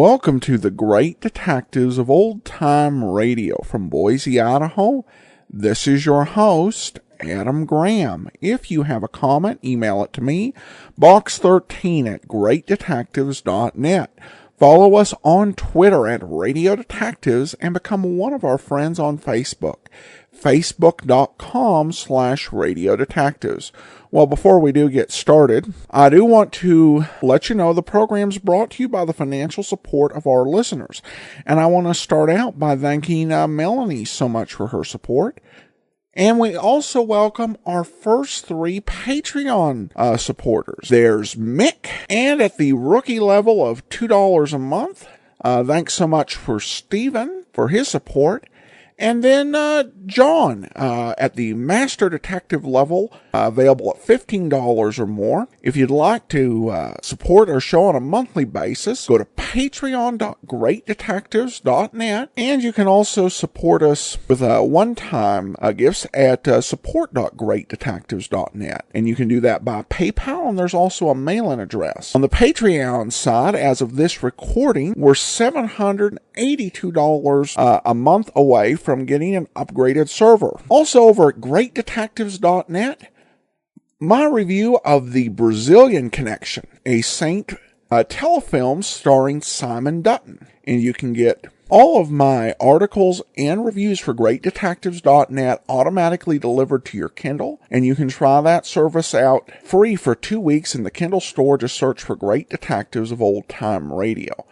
Welcome to the Great Detectives of Old Time Radio from Boise, Idaho. This is your host, Adam Graham. If you have a comment, email it to me, box13@greatdetectives.net. Follow us on Twitter at Radio Detectives and become one of our friends on Facebook, facebook.com/Radio Detectives. Well, before we do get started, I do want to let you know the program's brought to you by the financial support of our listeners. And I want to start out by thanking Melanie so much for her support. And we also welcome our first 3 Patreon supporters. There's Mick, and at the rookie level of $2 a month. Thanks so much for Steven for his support. And then John at the Master Detective level, available at $15 or more. If you'd like to support our show on a monthly basis, go to patreon.greatdetectives.net. And you can also support us with one-time gifts at support.greatdetectives.net. And you can do that by PayPal, and there's also a mail-in address. On the Patreon side, as of this recording, we're $782 a month away from getting an upgraded server. Also over at greatdetectives.net, my review of The Brazilian Connection, a Saint telefilm starring Simon Dutton. And you can get all of my articles and reviews for greatdetectives.net automatically delivered to your Kindle. And you can try that service out free for 2 weeks in the Kindle store. Just search for Great Detectives of Old Time Radio.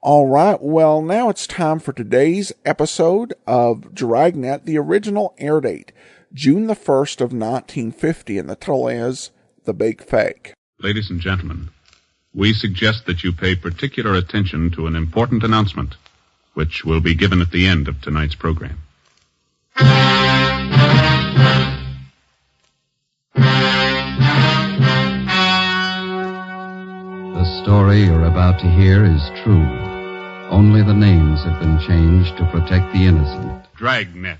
All right, well, now it's time for today's episode of Dragnet. The original air date, June the 1st of 1950, and the title is The Big Fake. Ladies and gentlemen, we suggest that you pay particular attention to an important announcement, which will be given at the end of tonight's program. The story you're about to hear is true. Only the names have been changed to protect the innocent. Dragnet.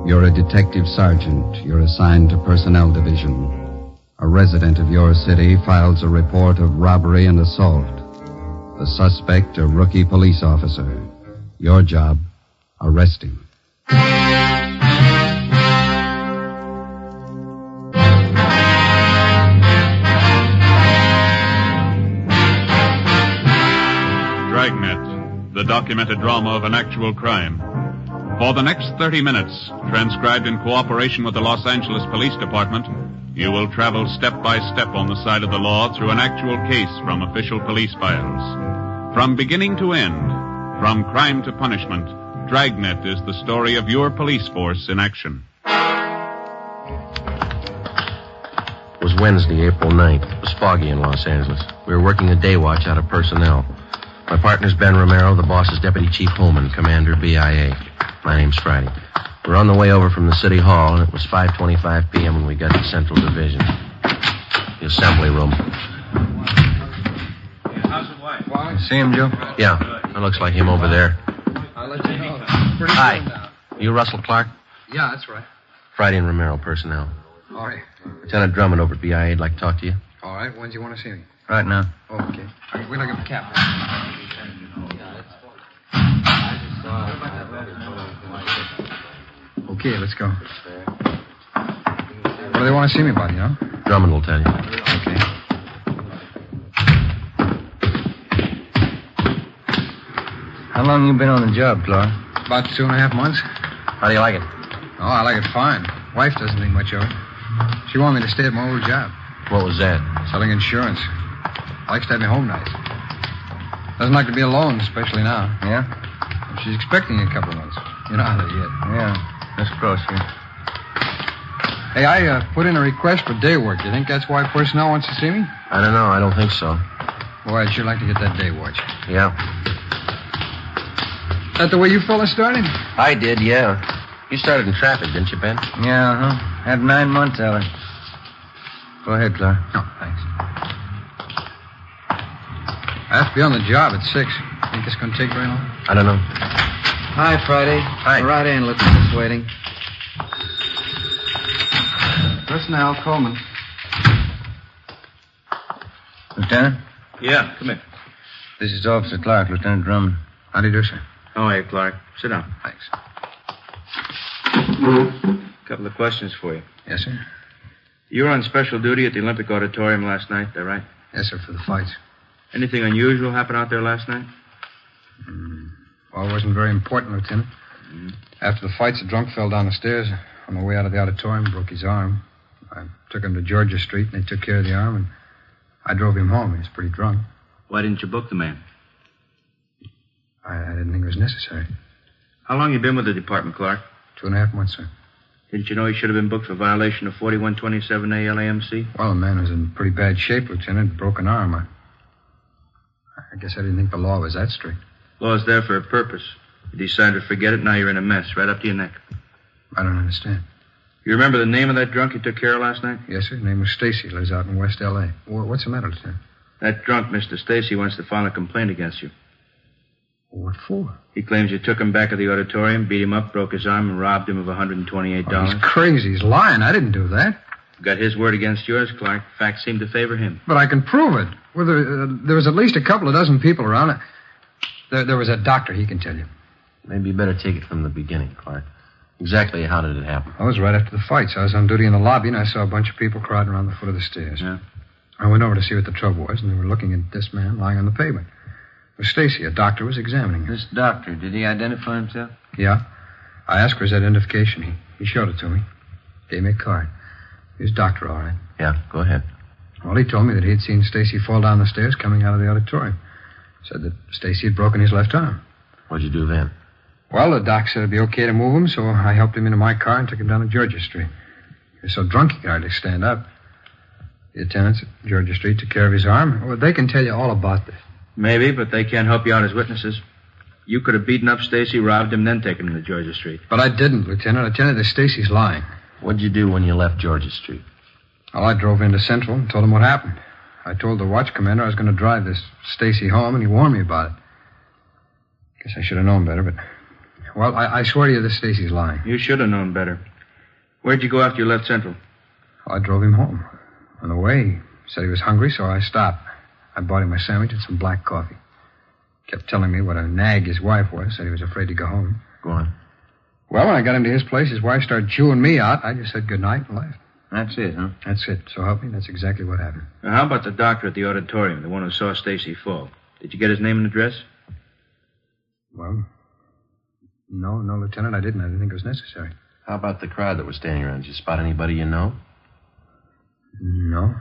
You're a detective sergeant. You're assigned to Personnel Division. A resident of your city files a report of robbery and assault. The suspect, a rookie police officer. Your job, arrest him. Dragnet, the documented drama of an actual crime. For the next 30 minutes, transcribed in cooperation with the Los Angeles Police Department, you will travel step by step on the side of the law through an actual case from official police files. From beginning to end, from crime to punishment, Dragnet is the story of your police force in action. It was Wednesday, April 9th. It was foggy in Los Angeles. We were working a day watch out of personnel. My partner's Ben Romero, the boss is Deputy Chief Holman, Commander BIA. My name's Friday. We're on the way over from the City Hall, and it was 5:25 p.m. when we got to Central Division. The assembly room. How's the wife? See him, Joe? Yeah, that looks like him over there. I'll let you know. Hi. You Russell Clark? Yeah, that's right. Friday and Romero, personnel. All right. Lieutenant Drummond over at BIA would like to talk to you. All right. When do you want to see me? Right now. Okay. We'll look at the cap. Okay, let's go. What do they want to see me about, you know? Drummond will tell you. Okay. How long you been on the job, Clark? About 2.5 months. How do you like it? Oh, I like it fine. Wife doesn't think much of it. She wanted me to stay at my old job. What was that? Selling insurance. Likes to have me home nights. Doesn't like to be alone, especially now. Yeah? She's expecting a couple of months. You know how they get. Yeah. Let's cross here. Hey, I put in a request for day work. You think that's why personnel wants to see me? I don't know. I don't think so. Boy, I'd sure like to get that day watch. Yeah. Is that the way you fellas started? I did, yeah. You started in traffic, didn't you, Ben? Yeah, huh? Had 9 months of it. Go ahead, Clark. Oh, thanks. I have to be on the job at 6. Think it's going to take very long? I don't know. Hi, Friday. Hi. Right in, lieutenant's waiting. Personnel, Coleman. Lieutenant? Yeah, come in. This is Officer Clark, Lieutenant Drummond. How do you do, sir? Oh, hey, Clark. Sit down. Thanks. A couple of questions for you. Yes, sir? You were on special duty at the Olympic Auditorium last night, is that right? Yes, sir, for the fights. Anything unusual happen out there last night? Well, it wasn't very important, Lieutenant. After the fights, the drunk fell down the stairs. On the way out of the auditorium, broke his arm. I took him to Georgia Street, and they took care of the arm, and I drove him home. He was pretty drunk. Why didn't you book the man? I didn't think it was necessary. How long you been with the department, Clark? 2.5 months, sir. Didn't you know he should have been booked for violation of 4127A LAMC? Well, the man was in pretty bad shape, Lieutenant. Broken arm. I guess I didn't think the law was that strict. Law's there for a purpose. You decided to forget it, now you're in a mess, right up to your neck. I don't understand. You remember the name of that drunk you took care of last night? Yes, sir. His name was Stacy. Lives out in West L.A. What's the matter, Lieutenant? That drunk, Mr. Stacy, wants to file a complaint against you. What for? He claims you took him back to the auditorium, beat him up, broke his arm, and robbed him of $128. Oh, he's crazy. He's lying. I didn't do that. Got his word against yours, Clark. Facts seem to favor him. But I can prove it. Well, there was at least a couple of dozen people around. There was a doctor. He can tell you. Maybe you better take it from the beginning, Clark. Exactly how did it happen? I was right after the fights. I was on duty in the lobby, and I saw a bunch of people crowding around the foot of the stairs. Yeah? I went over to see what the trouble was, and they were looking at this man lying on the pavement. It was Stacy. A doctor was examining him. This doctor, did he identify himself? Yeah. I asked for his identification. He showed it to me. Gave me a card. He was doctor, all right. Yeah, go ahead. Well, he told me that he had seen Stacy fall down the stairs coming out of the auditorium. Said that Stacy had broken his left arm. What'd you do then? Well, the doc said it'd be okay to move him, so I helped him into my car and took him down to Georgia Street. He was so drunk he could hardly stand up. The attendants at Georgia Street took care of his arm. Well, they can tell you all about this. Maybe, but they can't help you out as witnesses. You could have beaten up Stacy, robbed him, then taken him to Georgia Street. But I didn't, Lieutenant. I tell you that Stacy's lying. What'd you do when you left Georgia Street? Well, I drove into Central and told him what happened. I told the watch commander I was going to drive this Stacy home, and he warned me about it. Guess I should have known better, but... Well, I swear to you this Stacy's lying. You should have known better. Where'd you go after you left Central? Well, I drove him home. On the way, he said he was hungry, so I stopped. I bought him a sandwich and some black coffee. Kept telling me what a nag his wife was. Said he was afraid to go home. Go on. Well, when I got him to his place, his wife started chewing me out. I just said goodnight and left. That's it, huh? That's it. So help me, that's exactly what happened. Now, how about the doctor at the auditorium, the one who saw Stacy fall? Did you get his name and address? Well, no, Lieutenant, I didn't. I didn't think it was necessary. How about the crowd that was standing around? Did you spot anybody you know? No,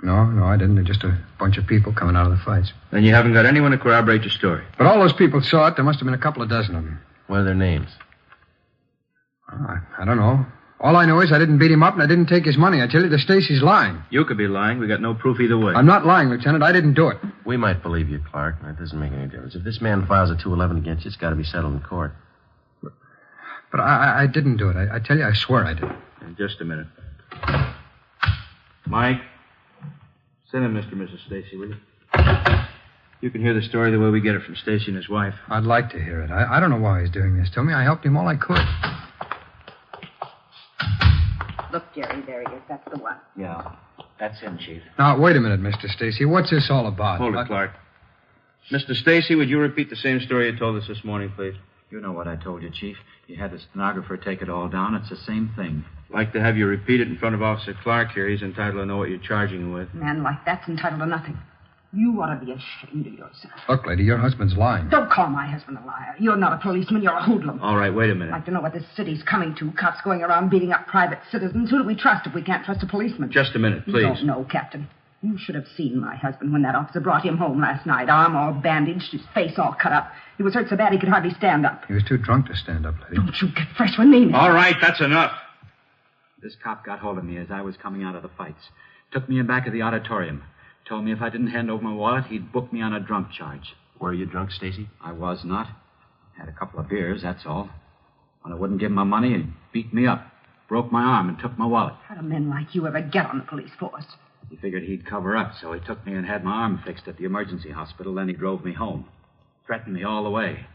I didn't. They're just a bunch of people coming out of the fights. Then you haven't got anyone to corroborate your story. But all those people saw it. There must have been a couple of dozen of them. What are their names? Oh, I don't know. All I know is I didn't beat him up and I didn't take his money. I tell you, the Stacy's lying. You could be lying. We got no proof either way. I'm not lying, Lieutenant. I didn't do it. We might believe you, Clark. That doesn't make any difference. If this man files a 211 against you, it's got to be settled in court. But I didn't do it. I tell you, I swear I did. In just a minute. Mike, send in Mr. and Mrs. Stacy, will you? You can hear the story the way we get it from Stacy and his wife. I'd like to hear it. I don't know why he's doing this to me. I helped him all I could. Look, Jerry, there he is. That's the one. Yeah, that's him, Chief. Now, wait a minute, Mr. Stacy. What's this all about? Hold it, Clark. Mr. Stacy, would you repeat the same story you told us this morning, please? You know what I told you, Chief. You had the stenographer take it all down. It's the same thing. I'd like to have you repeat it in front of Officer Clark here. He's entitled to know what you're charging him with. A man like that's entitled to nothing. You ought to be ashamed of yourself. Look, lady, your husband's lying. Don't call my husband a liar. You're not a policeman. You're a hoodlum. All right, wait a minute. I'd like to know what this city's coming to. Cops going around beating up private citizens. Who do we trust if we can't trust a policeman? Just a minute, please. You don't know, Captain. You should have seen my husband when that officer brought him home last night. Arm all bandaged, his face all cut up. He was hurt so bad he could hardly stand up. He was too drunk to stand up, lady. Don't you get fresh with me, All right, that's enough. This cop got hold of me as I was coming out of the fights. Took me in back of the auditorium. Told me if I didn't hand over my wallet, he'd book me on a drunk charge. Were you drunk, Stacy? I was not. Had a couple of beers, that's all. When I wouldn't give him my money, he beat me up. Broke my arm and took my wallet. How do men like you ever get on the police force? He figured he'd cover up, so he took me and had my arm fixed at the emergency hospital. Then he drove me home. Threatened me all the way.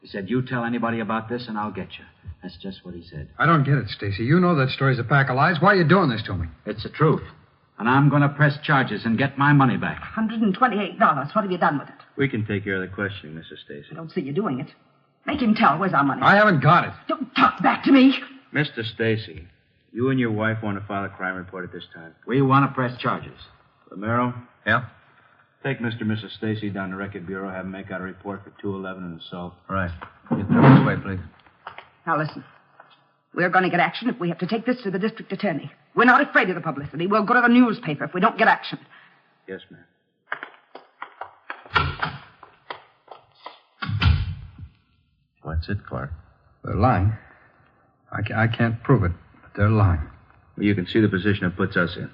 He said, you tell anybody about this and I'll get you. That's just what he said. I don't get it, Stacy. You know that story's a pack of lies. Why are you doing this to me? It's the truth. And I'm going to press charges and get my money back. $128. What have you done with it? We can take care of the questioning, Mrs. Stacy. I don't see you doing it. Make him tell. Where's our money? I haven't got it. Don't talk back to me. Mr. Stacy, you and your wife want to file a crime report at this time. We want to press charges. Romero? Yeah? Take Mr. and Mrs. Stacy down to Record Bureau, have them make out a report for 211 and assault. Right. Get them this way, please. Now listen. We're going to get action if we have to take this to the district attorney. We're not afraid of the publicity. We'll go to the newspaper if we don't get action. Yes, ma'am. What's it, Clark? They're lying. I can't prove it, but they're lying. Well, you can see the position it puts us in.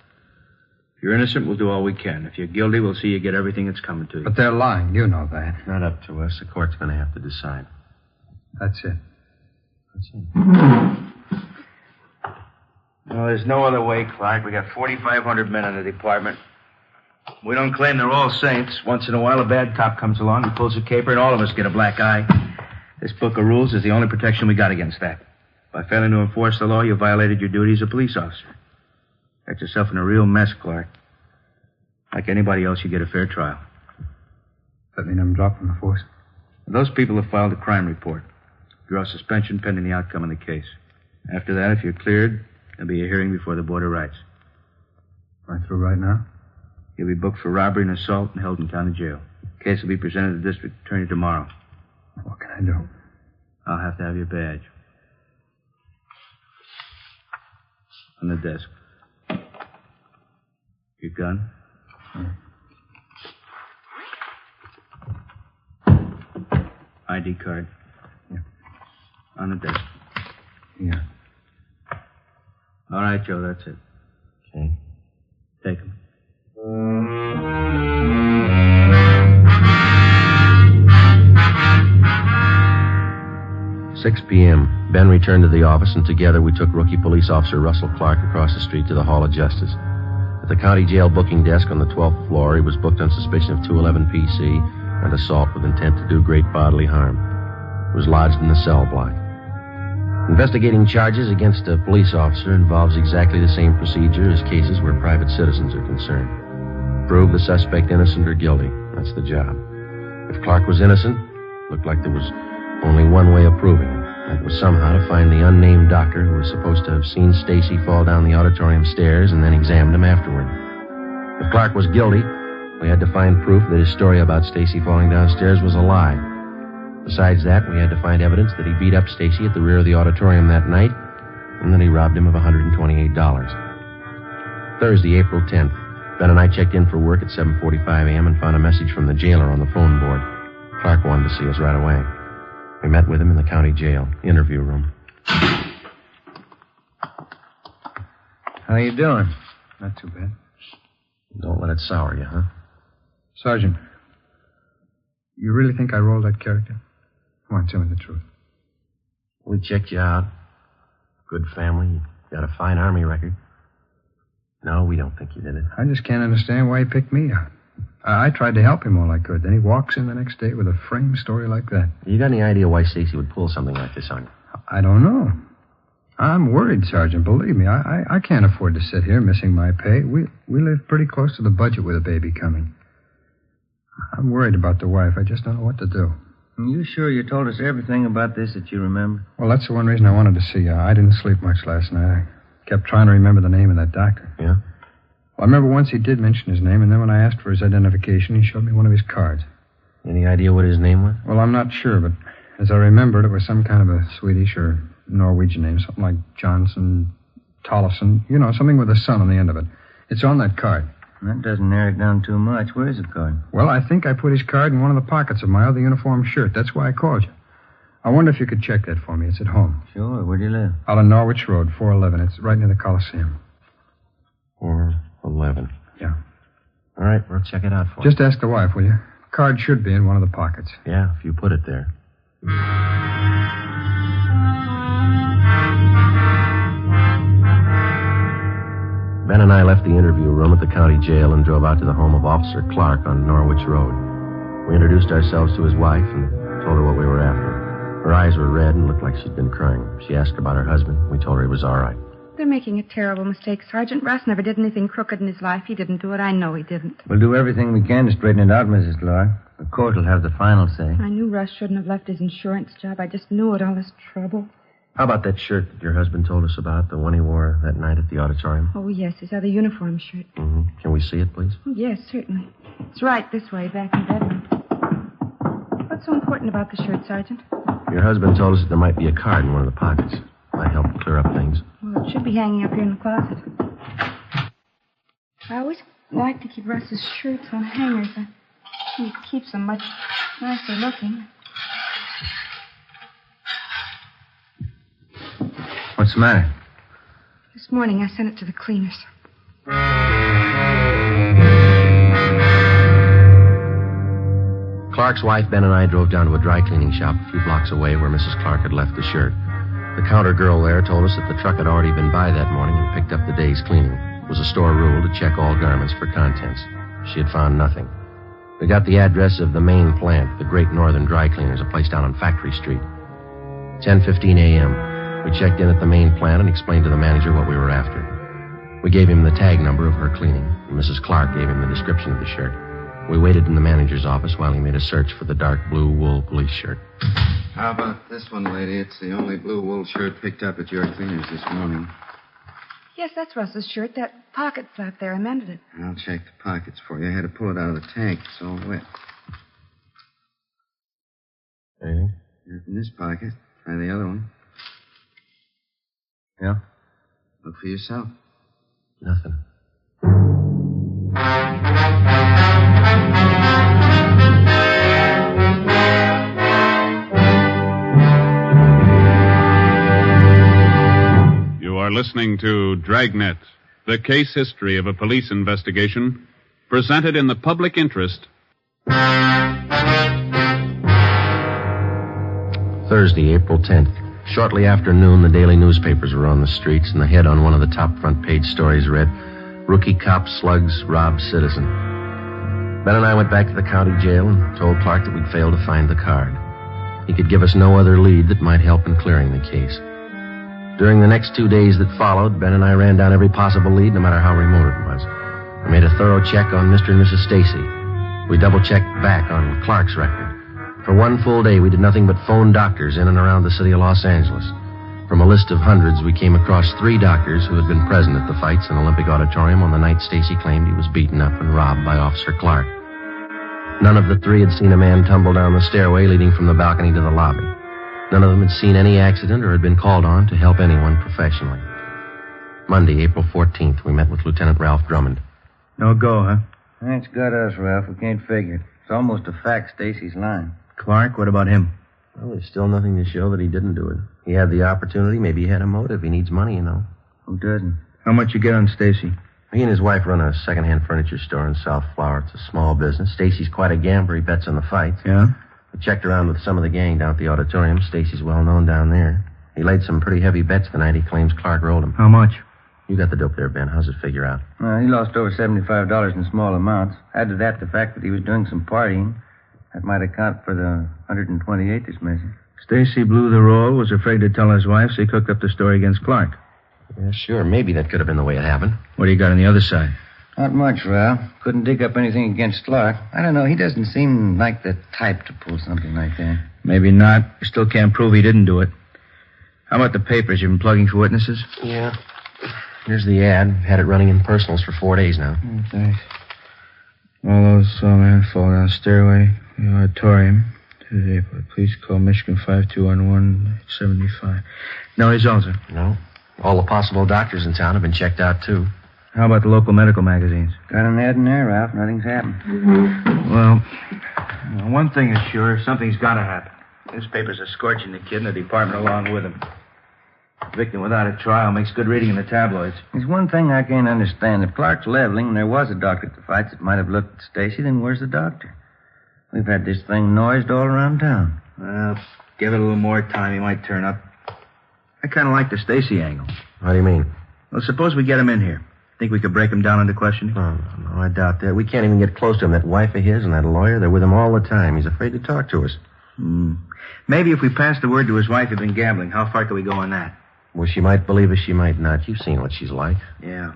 If you're innocent, we'll do all we can. If you're guilty, we'll see you get everything that's coming to you. But they're lying. You know that. Not up to us. The court's going to have to decide. That's it. That's it. No, there's no other way, Clark. We got 4,500 men in the department. We don't claim they're all saints. Once in a while, a bad cop comes along and pulls a caper, and all of us get a black eye. This book of rules is the only protection we got against that. By failing to enforce the law, you violated your duty as a police officer. Got yourself in a real mess, Clark. Like anybody else, you get a fair trial. That mean I'm dropping the force? Those people have filed a crime report. Draw suspension pending the outcome of the case. After that, if you're cleared, there'll be a hearing before the Board of Rights. Right through right now? You'll be booked for robbery and assault and held in county jail. The case will be presented to the district attorney tomorrow. What can I do? I'll have to have your badge. On the desk. Your gun? ID card? Yeah. On the desk. Yeah. All right, Joe, that's it. Okay. Take him. 6 p.m. Ben returned to the office, and together we took rookie police officer Russell Clark across the street to the Hall of Justice. At the county jail booking desk on the 12th floor, he was booked on suspicion of 211 PC and assault with intent to do great bodily harm. He was lodged in the cell block. Investigating charges against a police officer involves exactly the same procedure as cases where private citizens are concerned. Prove the suspect innocent or guilty. That's the job. If Clark was innocent, it looked like there was only one way of proving it. That was somehow to find the unnamed doctor who was supposed to have seen Stacy fall down the auditorium stairs and then examined him afterward. If Clark was guilty, we had to find proof that his story about Stacy falling downstairs was a lie. Besides that, we had to find evidence that he beat up Stacy at the rear of the auditorium that night and that he robbed him of $128. Thursday, April 10th. Ben and I checked in for work at 7:45 a.m. and found a message from the jailer on the phone board. Clark wanted to see us right away. We met with him in the county jail interview room. How you doing? Not too bad. Don't let it sour you, huh? Sergeant, you really think I rolled that character? Come on, tell me the truth. We checked you out. Good family. You got a fine Army record. No, we don't think you did it. I just can't understand why he picked me out. I tried to help him all I could. Then he walks in the next day with a frame story like that. You got any idea why Stacy would pull something like this on you? I don't know. I'm worried, Sergeant. Believe me, I can't afford to sit here missing my pay. We live pretty close to the budget with a baby coming. I'm worried about the wife. I just don't know what to do. Are you sure you told us everything about this that you remember? Well, that's the one reason I wanted to see you. I didn't sleep much last night. I kept trying to remember the name of that doctor. Yeah? Well, I remember once he did mention his name, and then when I asked for his identification, he showed me one of his cards. Any idea what his name was? Well, I'm not sure, but as I remembered, it was some kind of a Swedish or Norwegian name, something like Johnson, Tollefson, something with a son on the end of it. It's on that card. That doesn't narrow it down too much. Where is it going? Well, I think I put his card in one of the pockets of my other uniform shirt. That's why I called you. I wonder if you could check that for me. It's at home. Sure. Where do you live? Out on Norwich Road, 411. It's right near the Coliseum. 411. Yeah. All right, we'll check it out for you. Just ask the wife, will you? Card should be in one of the pockets. Yeah, if you put it there. Ben and I left the interview room at the county jail and drove out to the home of Officer Clark on Norwich Road. We introduced ourselves to his wife and told her what we were after. Her eyes were red and looked like she'd been crying. She asked about her husband. We told her he was all right. They're making a terrible mistake, Sergeant. Russ never did anything crooked in his life. He didn't do it. I know he didn't. We'll do everything we can to straighten it out, Mrs. Clark. The court will have the final say. I knew Russ shouldn't have left his insurance job. I just knew it, all this trouble. How about that shirt that your husband told us about, the one he wore that night at the auditorium? Oh, yes, his other uniform shirt. Mm-hmm. Can we see it, please? Oh, yes, certainly. It's right this way, back in bedroom. What's so important about the shirt, Sergeant? Your husband told us that there might be a card in one of the pockets. Might help clear up things. Well, it should be hanging up here in the closet. I always like to keep Russ's shirts on hangers. He keeps them much nicer looking. What's the matter? This morning I sent it to the cleaners. Clark's wife, Ben, and I drove down to a dry cleaning shop a few blocks away where Mrs. Clark had left the shirt. The counter girl there told us that the truck had already been by that morning and picked up the day's cleaning. It was a store rule to check all garments for contents. She had found nothing. We got the address of the main plant, the Great Northern Dry Cleaners, a place down on Factory Street. 10:15 a.m. We checked in at the main plant and explained to the manager what we were after. We gave him the tag number of her cleaning, and Mrs. Clark gave him the description of the shirt. We waited in the manager's office while he made a search for the dark blue wool police shirt. How about this one, lady? It's the only blue wool shirt picked up at your cleaners this morning. Yes, that's Russ's shirt. That pocket flap there, I mended it. I'll check the pockets for you. I had to pull it out of the tank. It's all wet. Anything? Not in this pocket. Try the other one. Yeah? Look for yourself. Nothing. You are listening to Dragnet, the case history of a police investigation, presented in the public interest. Thursday, April 10th. Shortly after noon, the daily newspapers were on the streets, and the head on one of the top front page stories read, "Rookie cop slugs robbed citizen." Ben and I went back to the county jail and told Clark that we'd failed to find the card. He could give us no other lead that might help in clearing the case. During the next 2 days that followed, Ben and I ran down every possible lead, no matter how remote it was. We made a thorough check on Mr. and Mrs. Stacy. We double-checked back on Clark's record. For one full day, we did nothing but phone doctors in and around the city of Los Angeles. From a list of hundreds, we came across 3 doctors who had been present at the fights in Olympic Auditorium on the night Stacy claimed he was beaten up and robbed by Officer Clark. None of the 3 had seen a man tumble down the stairway leading from the balcony to the lobby. None of them had seen any accident or had been called on to help anyone professionally. Monday, April 14th, we met with Lieutenant Ralph Drummond. No go, huh? That's got us, Ralph. We can't figure it. It's almost a fact Stacy's lying. Clark, what about him? Well, there's still nothing to show that he didn't do it. He had the opportunity. Maybe he had a motive. He needs money, you know. Who doesn't? How much you get on Stacy? He and his wife run a second-hand furniture store in South Flower. It's a small business. Stacy's quite a gambler. He bets on the fights. Yeah? We checked around with some of the gang down at the auditorium. Stacy's well known down there. He laid some pretty heavy bets the night he claims Clark rolled him. How much? You got the dope there, Ben. How's it figure out? He lost over $75 in small amounts. Add to that the fact that he was doing some partying. That might account for the 128 he's missing. Stacy blew the roll, was afraid to tell his wife, so he cooked up the story against Clark. Yeah, sure. Maybe that could have been the way it happened. What do you got on the other side? Not much, Ralph. Couldn't dig up anything against Clark. I don't know. He doesn't seem like the type to pull something like that. Maybe not. You still can't prove he didn't do it. How about the papers? You've been plugging for witnesses? Yeah. Here's the ad. Had it running in personals for 4 days now. Oh, thanks. All those saw a man fall down the stairway in the auditorium. Today, please call Michigan 5211-75. No results, sir? No. All the possible doctors in town have been checked out, too. How about the local medical magazines? Got an ad in there, Ralph. Nothing's happened. Mm-hmm. Well, one thing is sure. Something's got to happen. Newspapers are scorching the kid and the department along with him. A victim without a trial makes good reading in the tabloids. There's one thing I can't understand. If Clark's leveling and there was a doctor at the fights that might have looked at Stacy, then where's the doctor? We've had this thing noised all around town. Well, give it a little more time. He might turn up. I kind of like the Stacy angle. How do you mean? Well, suppose we get him in here. Think we could break him down into questioning? No, I doubt that. We can't even get close to him. That wife of his and that lawyer, they're with him all the time. He's afraid to talk to us. Maybe if we passed the word to his wife he'd been gambling, how far can we go on that? Well, she might believe us, she might not. You've seen what she's like. Yeah.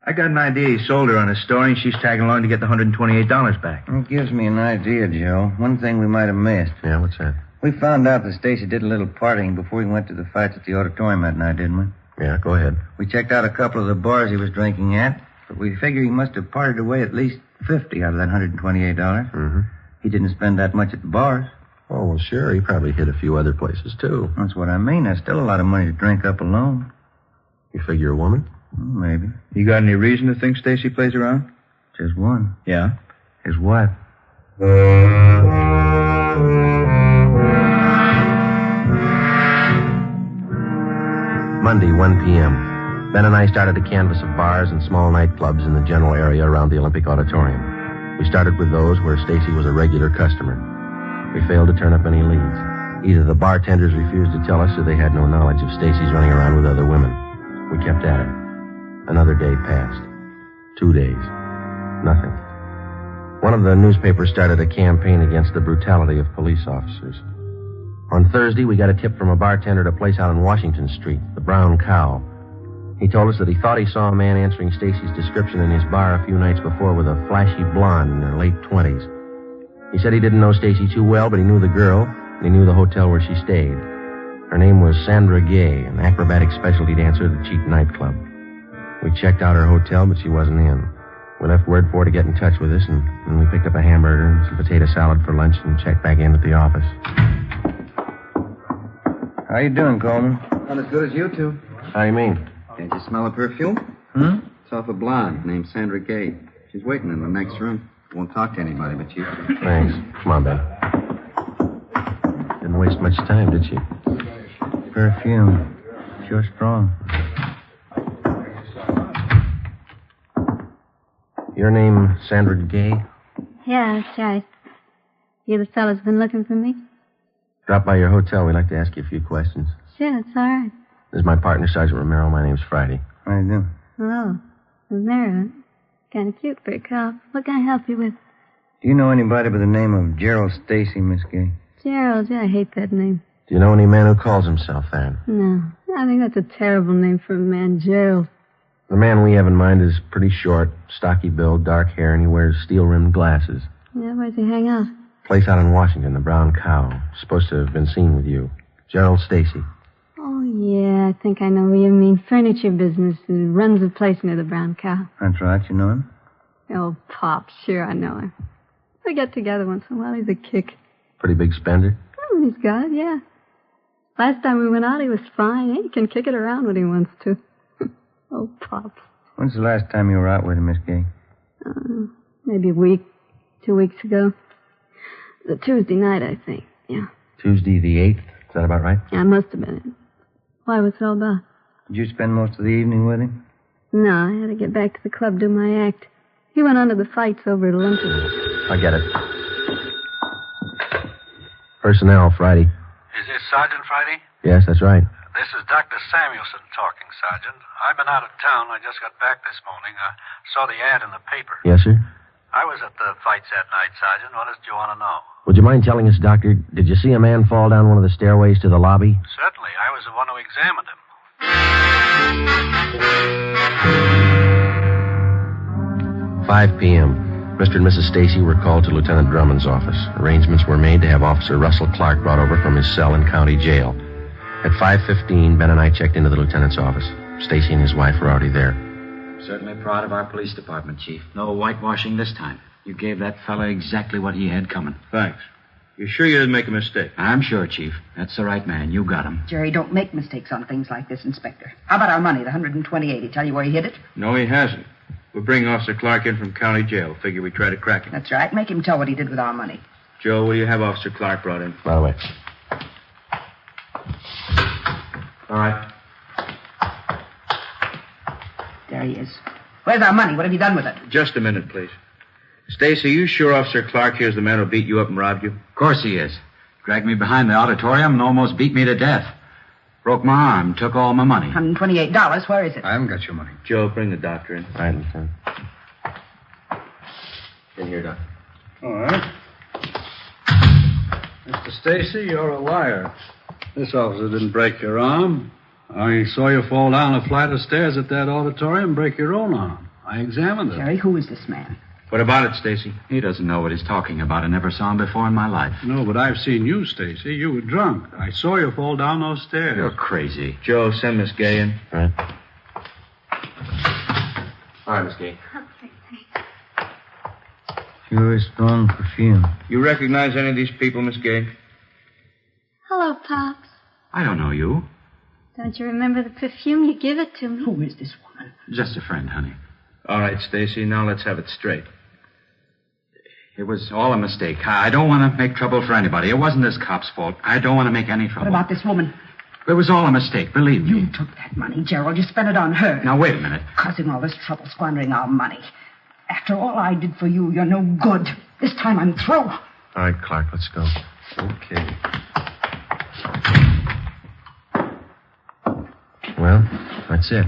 I got an idea he sold her on a story, and she's tagging along to get the $128 back. It gives me an idea, Joe. One thing we might have missed. Yeah, what's that? We found out that Stacy did a little partying before he went to the fights at the auditorium that night, didn't we? Yeah, go ahead. We checked out a couple of the bars he was drinking at, but we figure he must have parted away at least $50 out of that $128. Mm-hmm. He didn't spend that much at the bars. Oh, well, sure. He probably hit a few other places, too. That's what I mean. That's still a lot of money to drink up alone. You figure a woman? Maybe. You got any reason to think Stacy plays around? Just one. Yeah? His wife. Monday, 1 p.m. Ben and I started to canvass of bars and small nightclubs in the general area around the Olympic Auditorium. We started with those where Stacy was a regular customer. We failed to turn up any leads. Either the bartenders refused to tell us or they had no knowledge of Stacy's running around with other women. We kept at it. Another day passed. 2 days. Nothing. One of the newspapers started a campaign against the brutality of police officers. On Thursday, we got a tip from a bartender at a place out on Washington Street, the Brown Cow. He told us that he thought he saw a man answering Stacy's description in his bar a few nights before with a flashy blonde in her late 20s. He said he didn't know Stacy too well, but he knew the girl, and he knew the hotel where she stayed. Her name was Sandra Gay, an acrobatic specialty dancer at the cheap nightclub. We checked out her hotel, but she wasn't in. We left word for her to get in touch with us, and we picked up a hamburger and some potato salad for lunch and checked back in at the office. How you doing, Coleman? Not as good as you two. How do you mean? Can't you smell a perfume? It's off a blonde named Sandra Gay. She's waiting in the next room. Won't talk to anybody but you. Thanks. Come on, Ben. Didn't waste much time, did she? Perfume. Sure strong. Your name, Sandra Gay? Yeah, that's right. You the fellas been looking for me? Drop by your hotel. We'd like to ask you a few questions. Sure, it's all right. This is my partner, Sergeant Romero. My name's Friday. How you doing? Hello. Romero. Kind of cute for a cop. What can I help you with? Do you know anybody by the name of Gerald Stacy, Miss Gay? Gerald, yeah, I hate that name. Do you know any man who calls himself that? No, I think that's a terrible name for a man, Gerald. The man we have in mind is pretty short, stocky build, dark hair, and he wears steel-rimmed glasses. Yeah, where's he hang out? Place out in Washington, the Brown Cow. Supposed to have been seen with you. Gerald Stacy. Oh, yeah, I think I know who you mean. Furniture business. He runs a place near the Brown Cow. That's right. You know him? Oh, Pop, sure I know him. We get together once in a while. He's a kick. Pretty big spender? Oh, he's got it, yeah. Last time we went out, he was fine. He can kick it around when he wants to. Oh, Pop. When's the last time you were out with him, Miss Gay? Maybe a week, 2 weeks ago. The Tuesday night, I think, yeah. Tuesday the 8th? Is that about right? Yeah, must have been it. Why, what's it all about? Did you spend most of the evening with him? No, I had to get back to the club, do my act. He went on to the fights over at Olympia. I get it. Personnel, Friday. Is this Sergeant Friday? Yes, that's right. This is Dr. Samuelson talking, Sergeant. I've been out of town. I just got back this morning. I saw the ad in the paper. Yes, sir? I was at the fights that night, Sergeant. What did you want to know? Would you mind telling us, Doctor, did you see a man fall down one of the stairways to the lobby? Certainly. I was the one who examined him. 5 p.m. Mr. and Mrs. Stacy were called to Lieutenant Drummond's office. Arrangements were made to have Officer Russell Clark brought over from his cell in county jail. At 5:15, Ben and I checked into the lieutenant's office. Stacy and his wife were already there. Certainly proud of our police department, Chief. No whitewashing this time. You gave that fella exactly what he had coming. Thanks. You sure you didn't make a mistake? I'm sure, Chief. That's the right man. You got him. Jerry, don't make mistakes on things like this, Inspector. How about our money, the $128? He tell you where he hid it? No, he hasn't. We're bringing Officer Clark in from county jail. Figure we try to crack him. That's right. Make him tell what he did with our money. Joe, will you have Officer Clark brought in? By the way. All right. There he is. Where's our money? What have you done with it? Just a minute, please. Stacy, you sure Officer Clark here's the man who beat you up and robbed you? Of course he is. Dragged me behind the auditorium and almost beat me to death. Broke my arm, took all my money. $128. Where is it? I haven't got your money. Joe, bring the doctor in. All right, Lieutenant. In here, Doctor. All right. Mr. Stacy, you're a liar. This officer didn't break your arm. I saw you fall down a flight of stairs at that auditorium and break your own arm. I examined it. Jerry, who is this man? What about it, Stacy? He doesn't know what he's talking about. I never saw him before in my life. No, but I've seen you, Stacy. You were drunk. I saw you fall down those stairs. You're crazy. Joe, send Miss Gay in. Right. All right, Miss Gay. Pure strong perfume. You recognize any of these people, Miss Gay? Hello, Pops. I don't know you. Don't you remember the perfume? You give it to me. Who is this woman? Just a friend, honey. All right, Stacy, now let's have it straight. It was all a mistake. I don't want to make trouble for anybody. It wasn't this cop's fault. I don't want to make any trouble. What about this woman? It was all a mistake, believe me. You took that money, Gerald. You spent it on her. Now, wait a minute. Causing all this trouble, squandering our money. After all I did for you, you're no good. This time I'm through. All right, Clark, let's go. Okay. Well, that's it.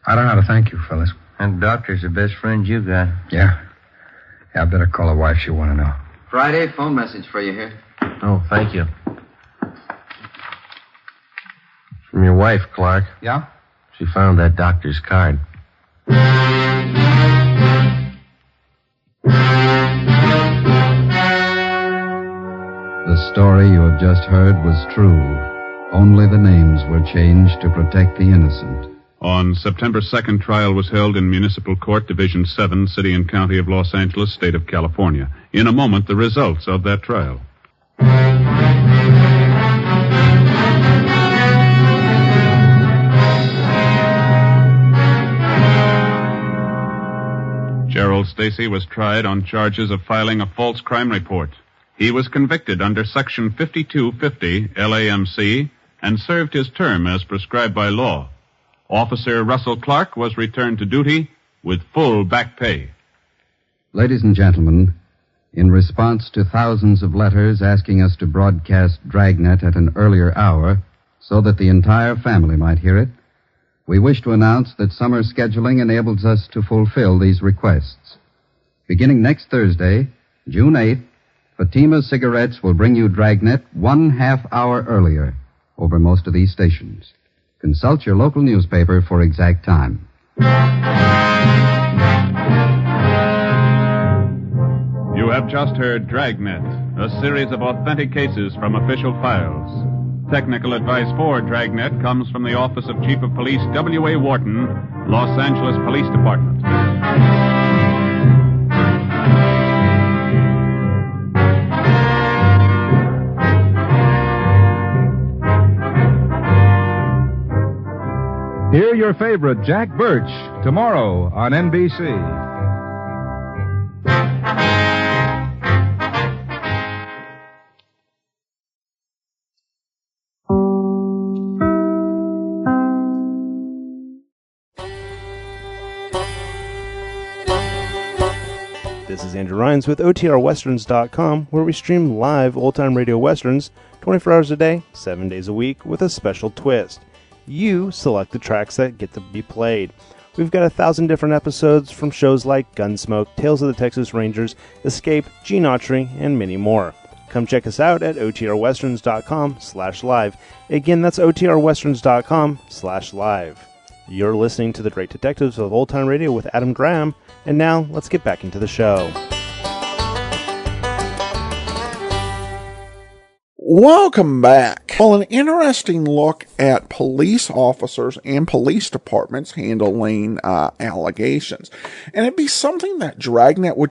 I don't know how to thank you, fellas. And doctor's the best friend you got. Yeah, I better call her wife. She'll want to know. Friday, phone message for you here. Oh, thank you. From your wife, Clark. Yeah? She found that doctor's card. The story you have just heard was true. Only the names were changed to protect the innocent. On September 2nd, trial was held in Municipal Court, Division 7, City and County of Los Angeles, State of California. In a moment, the results of that trial. Gerald Stacy was tried on charges of filing a false crime report. He was convicted under Section 5250 LAMC and served his term as prescribed by law. Officer Russell Clark was returned to duty with full back pay. Ladies and gentlemen, in response to thousands of letters asking us to broadcast Dragnet at an earlier hour so that the entire family might hear it, we wish to announce that summer scheduling enables us to fulfill these requests. Beginning next Thursday, June 8th, Fatima Cigarettes will bring you Dragnet 1/2 hour earlier over most of these stations. Consult your local newspaper for exact time. You have just heard Dragnet, a series of authentic cases from official files. Technical advice for Dragnet comes from the Office of Chief of Police W.A. Wharton, Los Angeles Police Department. Hear your favorite Jack Birch tomorrow on NBC. This is Andrew Rhines with OTRWesterns.com, where we stream live old-time radio westerns 24 hours a day, 7 days a week, with a special twist. You select the tracks that get to be played. We've got 1,000 different episodes from shows like Gunsmoke, Tales of the Texas Rangers, Escape, Gene Autry, and many more. Come check us out at OTRWesterns.com/live. Again, that's OTRWesterns.com/live. You're listening to The Great Detectives of Old Time Radio with Adam Graham, and now let's get back into the show. Welcome back. Well, an interesting look at police officers and police departments handling allegations. And it'd be something that Dragnet would